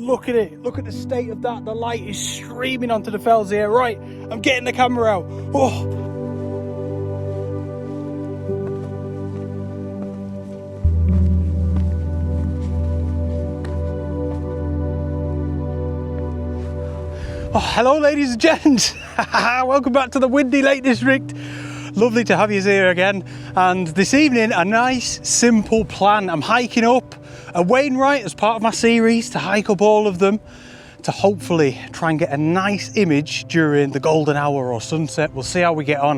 Look at it. Look at the state of that. The light is streaming onto the fells here. Right, I'm getting the camera out. Oh. Oh, hello ladies and gents. Welcome back to the windy Lake District. Lovely to have you here again. And this evening, a nice simple plan. I'm hiking up a Wainwright as part of my series to hike up all of them to hopefully try and get a nice image during the golden hour or sunset. We'll see how we get on.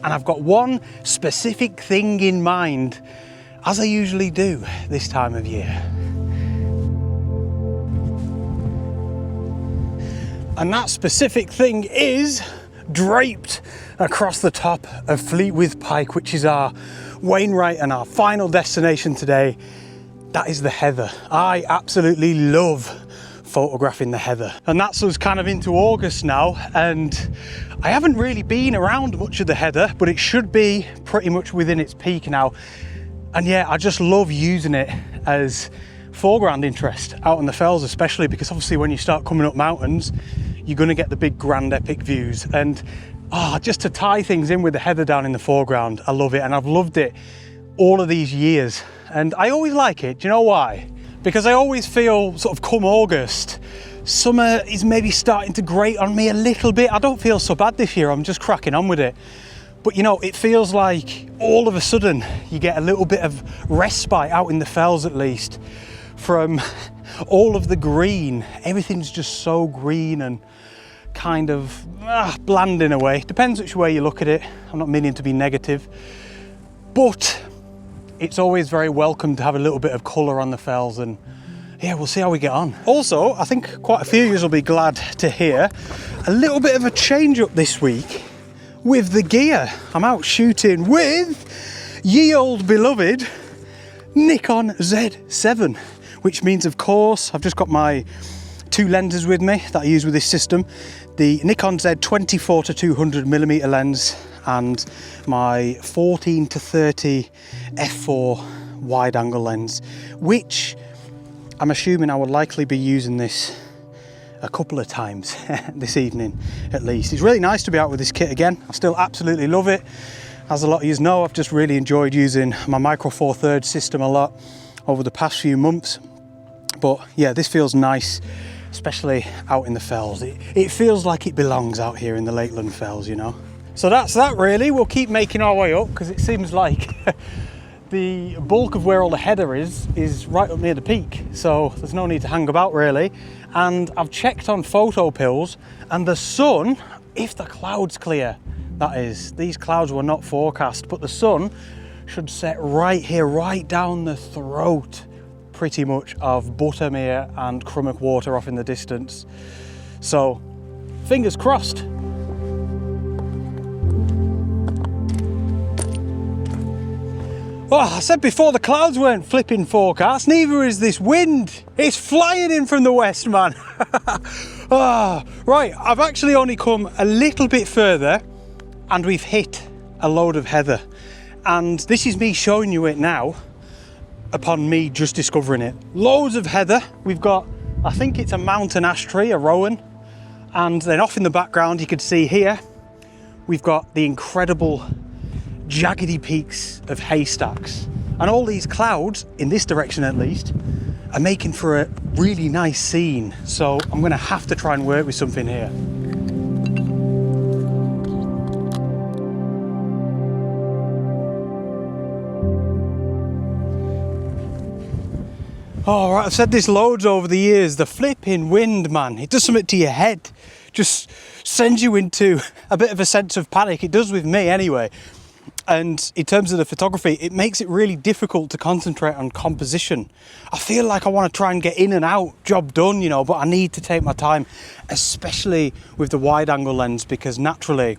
And I've got one specific thing in mind, as I usually do this time of year. And that specific thing is draped across the top of Fleetwith Pike, which is our Wainwright and our final destination today. That is the heather. I absolutely love photographing the heather. And that's us kind of into August now. And I haven't really been around much of the heather, but it should be pretty much within its peak now. And yeah, I just love using it as foreground interest out on the fells, especially because obviously when you start coming up mountains, you're going to get the big grand epic views. And just to tie things in with the heather down in the foreground, I love it. And I've loved it all of these years. And I always like it. Do you know why? Because I always feel sort of come August, summer is maybe starting to grate on me a little bit. I don't feel so bad this year. I'm just cracking on with it. But you know, it feels like all of a sudden you get a little bit of respite out in the fells, at least, from all of the green. Everything's just so green and kind of bland in a way. Depends which way you look at it. I'm not meaning to be negative, but it's always very welcome to have a little bit of colour on the fells, and yeah, we'll see how we get on. Also, I think quite a few of you will be glad to hear a little bit of a change up this week with the gear. I'm out shooting with ye old beloved Nikon Z7, which means, of course, I've just got my two lenses with me that I use with this system. The Nikon Z 24-200mm lens and my 14-30 f4 wide angle lens, which I'm assuming I will likely be using this a couple of times this evening at least. It's really nice to be out with this kit again. I still absolutely love it. As a lot of you know, I've just really enjoyed using my Micro Four Thirds system a lot over the past few months. But yeah, this feels nice, especially out in the fells. It feels like it belongs out here in the Lakeland fells, you know. So that's that really. We'll keep making our way up because it seems like the bulk of where all the heather is right up near the peak. So there's no need to hang about really. And I've checked on photo pills, and the sun, if the clouds clear, that is, these clouds were not forecast, but the sun should set right here, right down the throat pretty much of Buttermere and Crummock Water off in the distance. So fingers crossed. Well, I said before the clouds weren't flipping forecast, neither is this wind. It's flying in from the west, man. Right, I've actually only come a little bit further and we've hit a load of heather. And this is me showing you it now, upon me just discovering it. Loads of heather. We've got, I think it's a mountain ash tree, a rowan. And then off in the background, you could see here, we've got the incredible jaggedy peaks of haystacks. And all these clouds, in this direction at least, are making for a really nice scene. So I'm gonna have to try and work with something here. Oh, right, I've said this loads over the years, the flipping wind, man, it does something to your head. Just sends you into a bit of a sense of panic. It does with me anyway. And in terms of the photography, it makes it really difficult to concentrate on composition. I feel like I want to try and get in and out, job done, you know, but I need to take my time, especially with the wide angle lens, because naturally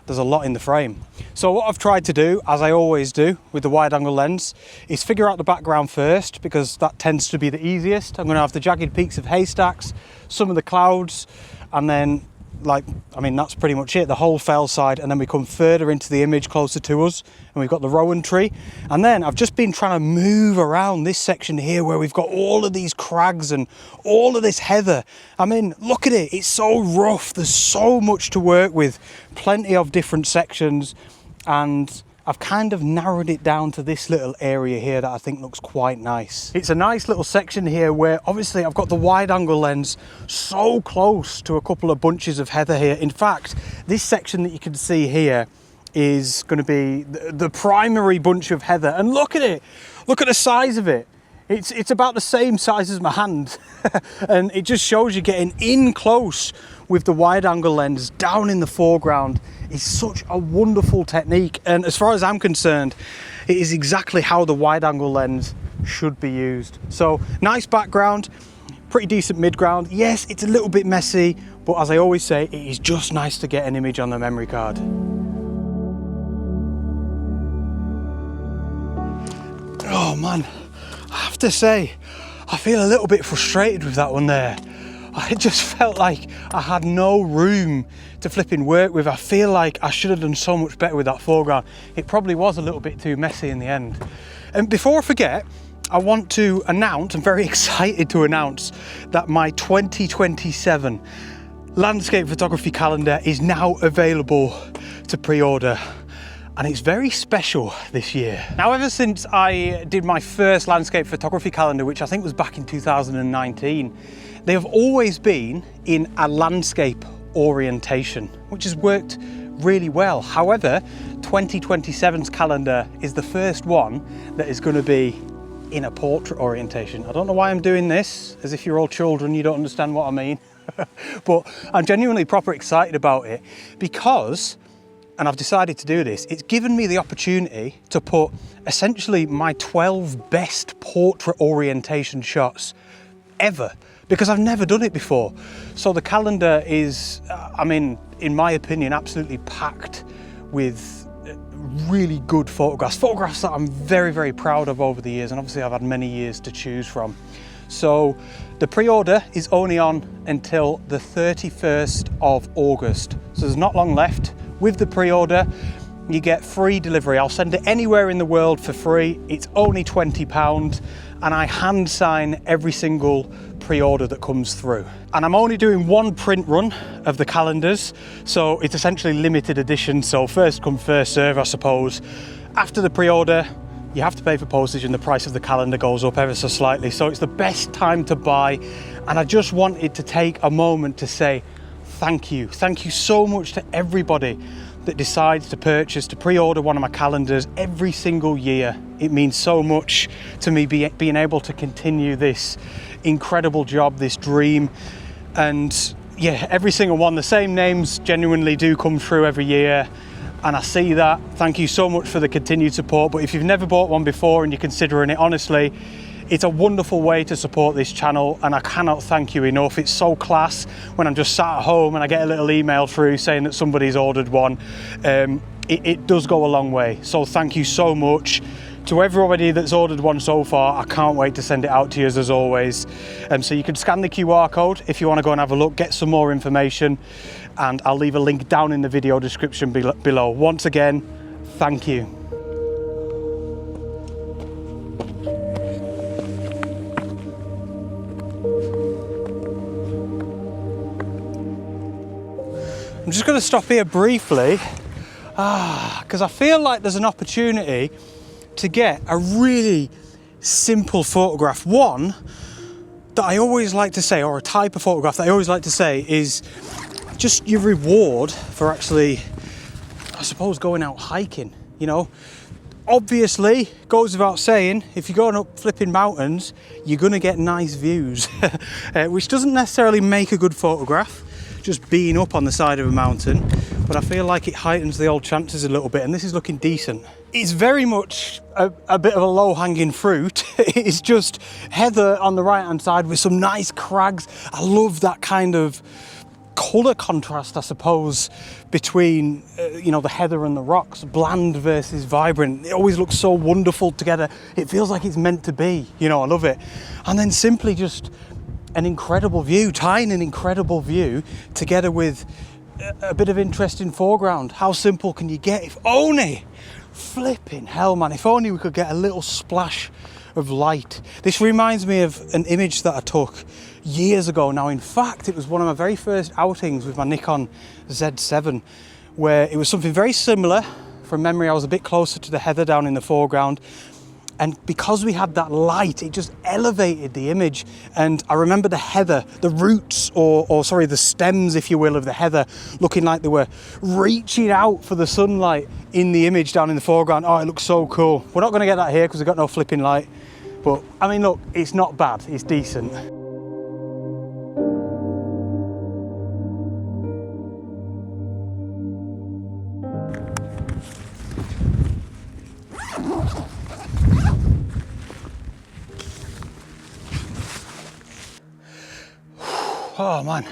there's a lot in the frame. So what I've tried to do, as I always do with the wide angle lens, is figure out the background first, because that tends to be the easiest. I'm going to have the jagged peaks of haystacks, some of the clouds, and then like, I mean, that's pretty much it, the whole fell side. And then we come further into the image closer to us and we've got the rowan tree. And then I've just been trying to move around this section here where we've got all of these crags and all of this heather. I mean, look at it, it's so rough. There's so much to work with, plenty of different sections. And I've kind of narrowed it down to this little area here that I think looks quite nice. It's a nice little section here where obviously I've got the wide angle lens so close to a couple of bunches of heather here. In fact, this section that you can see here is going to be the primary bunch of heather. And look at it, look at the size of it. It's about the same size as my hand. And it just shows you getting in close with the wide angle lens down in the foreground is such a wonderful technique. And as far as I'm concerned, it is exactly how the wide angle lens should be used. So nice background, pretty decent mid-ground. Yes, it's a little bit messy, but as I always say, it is just nice to get an image on the memory card. Oh man, I have to say, I feel a little bit frustrated with that one there. I just felt like I had no room to flipping work with. I feel like I should have done so much better with that foreground. It probably was a little bit too messy in the end. And before I forget, I want to announce, I'm very excited to announce that my 2027 landscape photography calendar is now available to pre-order. And it's very special this year. Now, ever since I did my first landscape photography calendar, which I think was back in 2019, they have always been in a landscape orientation, which has worked really well. However, 2027's calendar is the first one that is going to be in a portrait orientation. I don't know why I'm doing this, as if you're all children, you don't understand what I mean. But I'm genuinely proper excited about it because, and I've decided to do this, it's given me the opportunity to put essentially my 12 best portrait orientation shots ever, because I've never done it before. So the calendar is, I mean, in my opinion, absolutely packed with really good photographs that I'm very, very proud of over the years, and obviously I've had many years to choose from. So the pre-order is only on until the 31st of August. So there's not long left. With the pre-order, you get free delivery. I'll send it anywhere in the world for free. It's only £20, and I hand sign every single pre-order that comes through. And I'm only doing one print run of the calendars, so it's essentially limited edition, so first come, first serve, I suppose. After the pre-order, you have to pay for postage and the price of the calendar goes up ever so slightly, so it's the best time to buy. And I just wanted to take a moment to say thank you. Thank you so much to everybody that decides to purchase, to pre-order one of my calendars every single year. It means so much to me being able to continue this incredible job, this dream. And yeah, every single one, the same names genuinely do come through every year, and I see that. Thank you so much for the continued support. But if you've never bought one before and you're considering it, honestly, it's a wonderful way to support this channel, and I cannot thank you enough. It's so class when I'm just sat at home and I get a little email through saying that somebody's ordered one. It does go a long way. So thank you so much. To everybody that's ordered one so far, I can't wait to send it out to you as always. So you can scan the QR code if you want to go and have a look, get some more information, and I'll leave a link down in the video description below. Once again, thank you. I'm just going to stop here briefly because I feel like there's an opportunity to get a really simple photograph. One that I always like to say, or a type of photograph that I always like to say, is just your reward for actually, I suppose, going out hiking. You know, obviously, goes without saying, if you're going up flipping mountains, you're going to get nice views, which doesn't necessarily make a good photograph, just being up on the side of a mountain, but I feel like it heightens the old chances a little bit, and this is looking decent. It's very much a bit of a low-hanging fruit. It's just heather on the right-hand side with some nice crags. I love that kind of colour contrast, I suppose, between you know, the heather and the rocks, bland versus vibrant. It always looks so wonderful together. It feels like it's meant to be, you know, I love it. And then simply just an incredible view, tying an incredible view together with a bit of interesting foreground. How simple can you get? If only, flipping hell, man, if only we could get a little splash of light. This reminds me of an image that I took years ago now. In fact, it was one of my very first outings with my Nikon Z7, where it was something very similar. From memory, I was a bit closer to the heather down in the foreground, and because we had that light, it just elevated the image. And I remember the heather, the roots, or sorry, the stems, if you will, of the heather, looking like they were reaching out for the sunlight in the image down in the foreground. Oh, it looks so cool. We're not going to get that here because we've got no flipping light. But, I mean, look, it's not bad. It's decent. Oh man,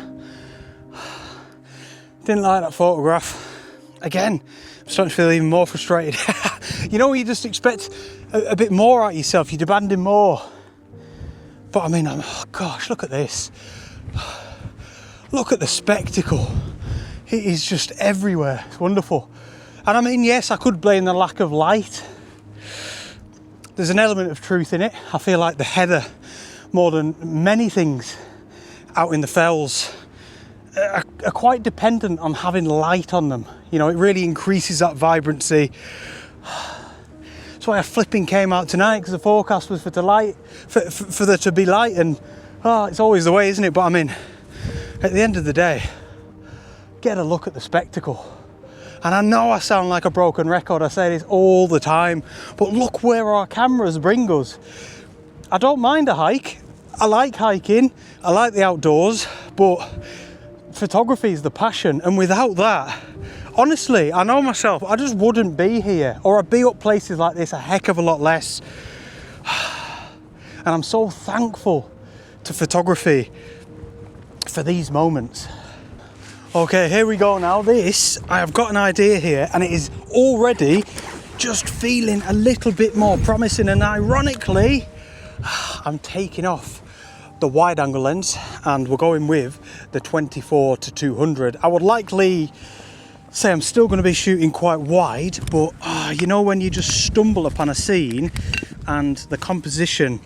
didn't like that photograph. Again, I'm starting to feel even more frustrated. You know, you just expect a bit more out of yourself, you're demanding more. But I mean, oh gosh, look at this. Look at the spectacle. It is just everywhere, it's wonderful. And I mean, yes, I could blame the lack of light. There's an element of truth in it. I feel like the heather, more than many things out in the fells, are quite dependent on having light on them. You know, it really increases that vibrancy. That's why I flipping came out tonight, because the forecast was for there to be light, and oh, it's always the way, isn't it? But I mean, at the end of the day, get a look at the spectacle. And I know I sound like a broken record, I say this all the time, but look where our cameras bring us. I don't mind a hike. I like hiking, I like the outdoors, but photography is the passion, and without that, honestly, I know myself, I just wouldn't be here, or I'd be up places like this a heck of a lot less. And I'm so thankful to photography for these moments. Okay, here we go now. I have got an idea here, and it is already just feeling a little bit more promising, and ironically, I'm taking off the wide angle lens and we're going with the 24-200. I would likely say I'm still going to be shooting quite wide, but you know, when you just stumble upon a scene and the composition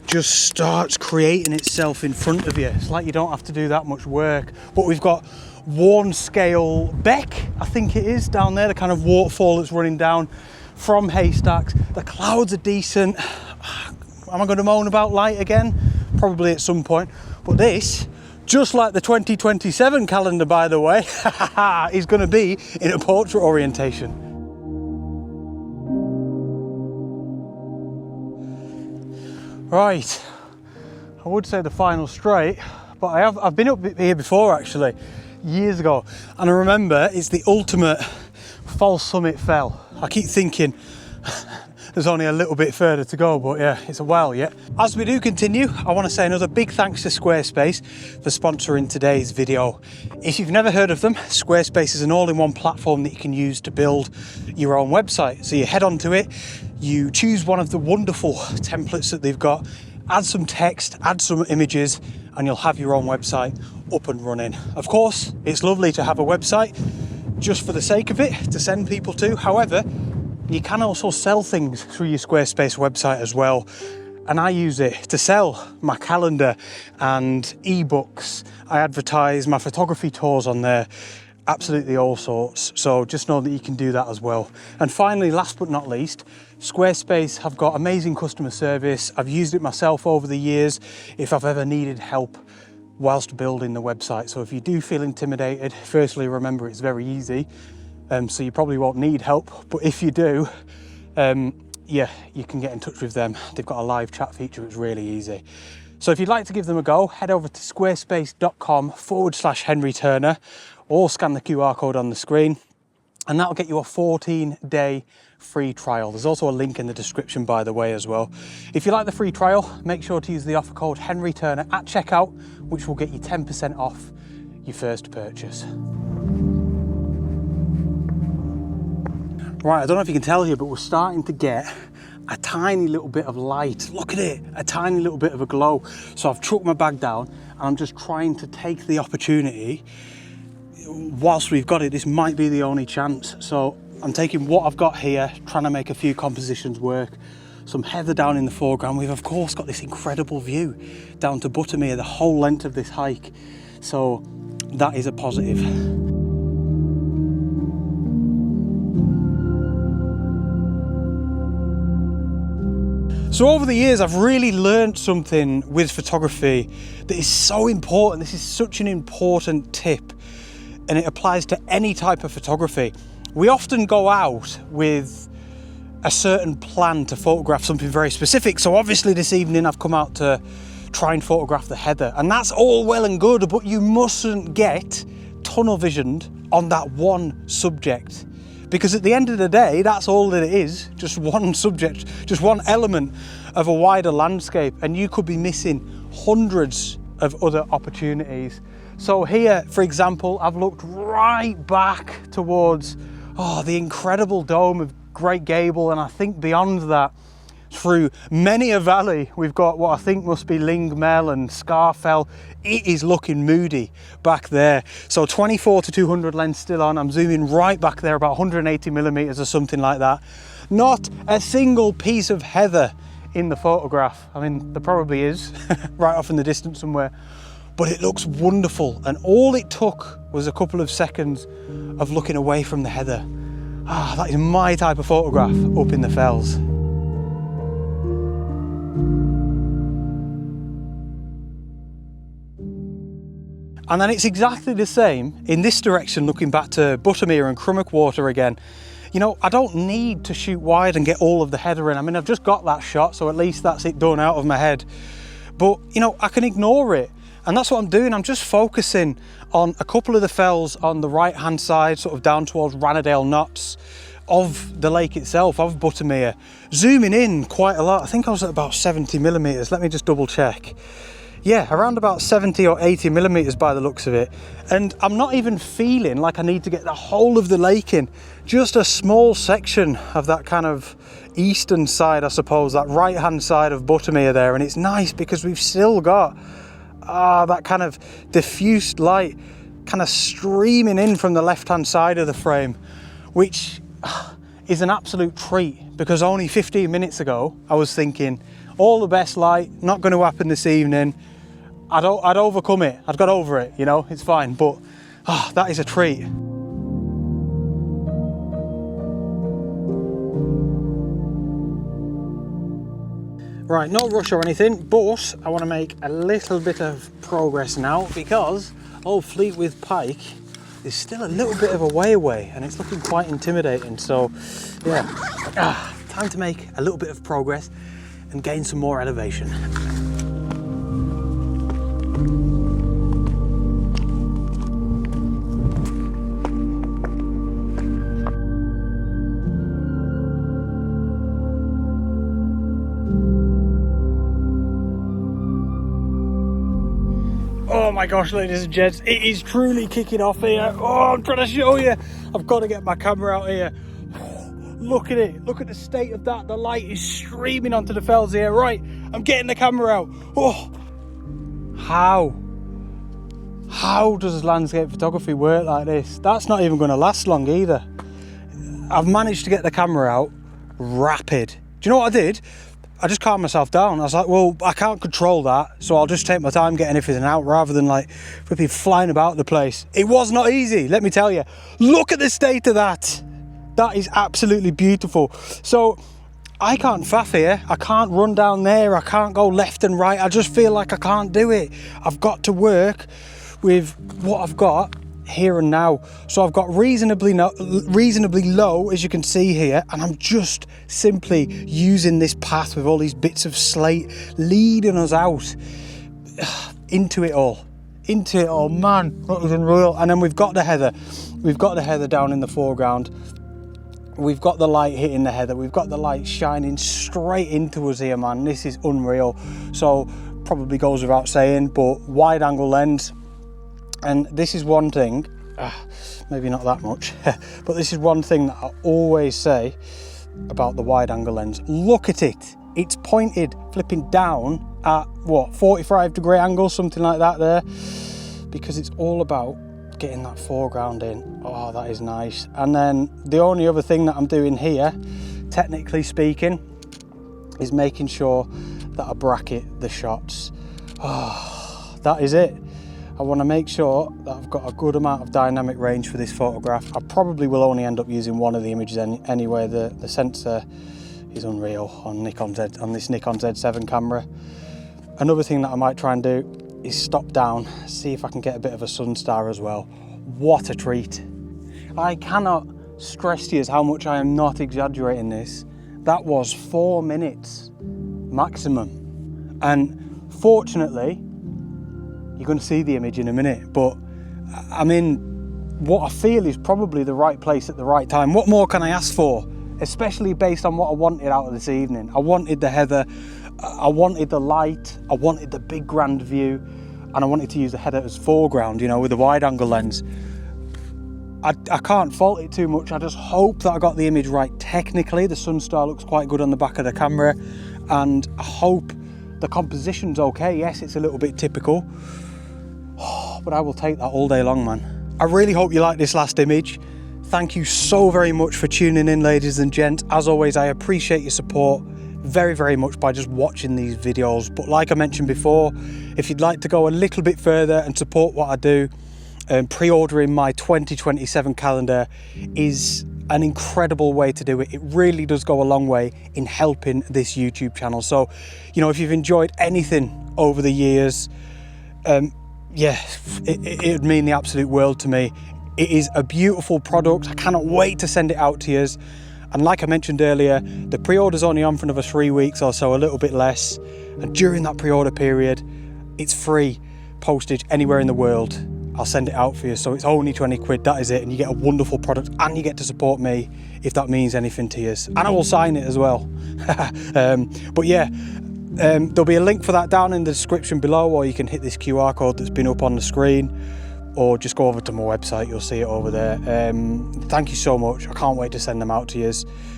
just starts creating itself in front of you, it's like you don't have to do that much work. But we've got Warn Scale Beck, I think it is, down there, the kind of waterfall that's running down from Haystacks. The clouds are decent. Am I going to moan about light again? Probably at some point. But this, just like the 2027 calendar, by the way, is going to be in a portrait orientation. Right, I would say the final straight, but I've been up here before actually, years ago, and I remember it's the ultimate false summit fell. I keep thinking there's only a little bit further to go, but yeah, it's a while yet. As we do continue, I want to say another big thanks to Squarespace for sponsoring today's video. If you've never heard of them, Squarespace is an all-in-one platform that you can use to build your own website. So you head onto it, you choose one of the wonderful templates that they've got, add some text, add some images, and you'll have your own website up and running. Of course, it's lovely to have a website just for the sake of it, to send people to. However, you can also sell things through your Squarespace website as well. And I use it to sell my calendar and ebooks. I advertise my photography tours on there, absolutely all sorts. So just know that you can do that as well. And finally, last but not least, Squarespace have got amazing customer service. I've used it myself over the years if I've ever needed help whilst building the website. So if you do feel intimidated, firstly, remember it's very easy. So you probably won't need help, but if you do, yeah, you can get in touch with them. They've got a live chat feature, it's really easy. So if you'd like to give them a go, head over to squarespace.com/Henry Turner, or scan the QR code on the screen, and that'll get you a 14-day free trial. There's also a link in the description, by the way, as well. If you like the free trial, make sure to use the offer code Henry Turner at checkout, which will get you 10% off your first purchase. Right, I don't know if you can tell here, but we're starting to get a tiny little bit of light. Look at it, a tiny little bit of a glow. So I've chucked my bag down and I'm just trying to take the opportunity. Whilst we've got it, this might be the only chance. So I'm taking what I've got here, trying to make a few compositions work. Some heather down in the foreground. We've of course got this incredible view down to Buttermere, the whole length of this hike. So that is a positive. So over the years, I've really learned something with photography that is so important. This is such an important tip, and it applies to any type of photography. We often go out with a certain plan to photograph something very specific. So obviously this evening I've come out to try and photograph the heather, and that's all well and good, but you mustn't get tunnel visioned on that one subject. Because at the end of the day, that's all that it is, just one subject, just one element of a wider landscape, and you could be missing hundreds of other opportunities. So here, for example, I've looked right back towards the incredible dome of Great Gable, and I think beyond that, through many a valley, we've got what I think must be Lingmel and Scarfell. It is looking moody back there. So 24 to 200 lens still on. I'm zooming right back there, about 180 millimeters or something like that. Not a single piece of heather in the photograph. I mean, there probably is right off in the distance somewhere, but it looks wonderful. And all it took was a couple of seconds of looking away from the heather. That is my type of photograph up in the fells. And then it's exactly the same in this direction, looking back to Buttermere and Crummock Water again. You know, I don't need to shoot wide and get all of the heather in. I mean, I've just got that shot, so at least that's it done out of my head. But, you know, I can ignore it. And that's what I'm doing. I'm just focusing on a couple of the fells on the right-hand side, sort of down towards Rannadale Knots of the lake itself, of Buttermere. Zooming in quite a lot. I think I was at about 70 millimeters. Let me just double check. Yeah, around about 70 or 80 millimeters by the looks of it. And I'm not even feeling like I need to get the whole of the lake in. Just a small section of that kind of eastern side, I suppose, that right-hand side of Buttermere there. And it's nice because we've still got that kind of diffused light kind of streaming in from the left-hand side of the frame, which is an absolute treat, because only 15 minutes ago I was thinking, all the best light, not going to happen this evening. I'd overcome it. I'd got over it, you know, it's fine. But that is a treat. Right, no rush or anything, but I want to make a little bit of progress now, because old Fleetwith Pike is still a little bit of a way away and it's looking quite intimidating. So yeah, time to make a little bit of progress and gain some more elevation. Oh my gosh, ladies and gents, it is truly kicking off here. Oh, I'm trying to show you. I've got to get my camera out here. Look at it. Look at the state of that. The light is streaming onto the fells here. Right, I'm getting the camera out. Oh, how does landscape photography work like this? That's not even going to last long either. I've managed to get the camera out rapid. Do you know what I did? I just calmed myself down. I was like, well, I can't control that, so I'll just take my time getting everything out rather than like flipping flying about the place. It was not easy, let me tell you. Look at the state of that. That is absolutely beautiful. So I can't faff here. I can't run down there. I can't go left and right. I just feel like I can't do it. I've got to work with what I've got here and now. So I've got reasonably low, as you can see here, and I'm just simply using this path with all these bits of slate leading us out into it all, man, that is unreal. And then we've got the heather down in the foreground. We've got the light hitting the heather. We've got the light shining straight into us here, man. This is unreal. So probably goes without saying, but wide angle lens. And this is one thing, maybe not that much, but this is one thing that I always say, about the wide angle lens. Look at it. It's pointed flipping down at what, 45-degree angle, something like that there, because it's all about getting that foreground in. Oh, that is nice. And then the only other thing that I'm doing here, technically speaking, is making sure that I bracket the shots. Oh, that is it. I want to make sure that I've got a good amount of dynamic range for this photograph. I probably will only end up using one of the images anyway. The sensor is unreal on this Nikon Z7 camera. Another thing that I might try and do is stop down, see if I can get a bit of a sun star as well. What a treat. I cannot stress to you how much I am not exaggerating this. That was 4 minutes maximum. And fortunately, you're going to see the image in a minute, but I'm in what I feel is probably the right place at the right time. What more can I ask for? Especially based on what I wanted out of this evening. I wanted the heather, I wanted the light, I wanted the big grand view, and I wanted to use the heather as foreground, you know, with a wide angle lens. I can't fault it too much. I just hope that I got the image right technically. The sun star looks quite good on the back of the camera, and I hope the composition's okay. Yes, it's a little bit typical, but I will take that all day long, man. I really hope you like this last image. Thank you so very much for tuning in, ladies and gents. As always, I appreciate your support very, very much by just watching these videos. But like I mentioned before, if you'd like to go a little bit further and support what I do, pre-ordering my 2027 calendar is an incredible way to do it. It really does go a long way in helping this YouTube channel. So, you know, if you've enjoyed anything over the years, yeah, it would mean the absolute world to me. It is a beautiful product. I cannot wait to send it out to you. And like I mentioned earlier, the pre-order's only on for another 3 weeks or so, a little bit less. And during that pre-order period, it's free postage anywhere in the world. I'll send it out for you. So it's only 20 quid, that is it. And you get a wonderful product and you get to support me if that means anything to you. And I will sign it as well. But yeah, there'll be a link for that down in the description below, or you can hit this QR code that's been up on the screen, or just go over to my website, you'll see it over there. Thank you so much. I can't wait to send them out to you.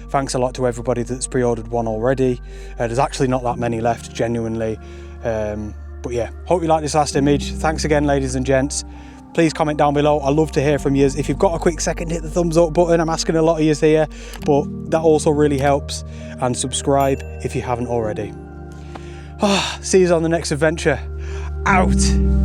Thanks a lot to everybody that's pre-ordered one already. There's actually not that many left, genuinely. But yeah, hope you like this last image. Thanks again, ladies and gents. Please comment down below. I love to hear from you. If you've got a quick second, hit the thumbs up button. I'm asking a lot of you here, but that also really helps. And subscribe if you haven't already. See you on the next adventure. Out.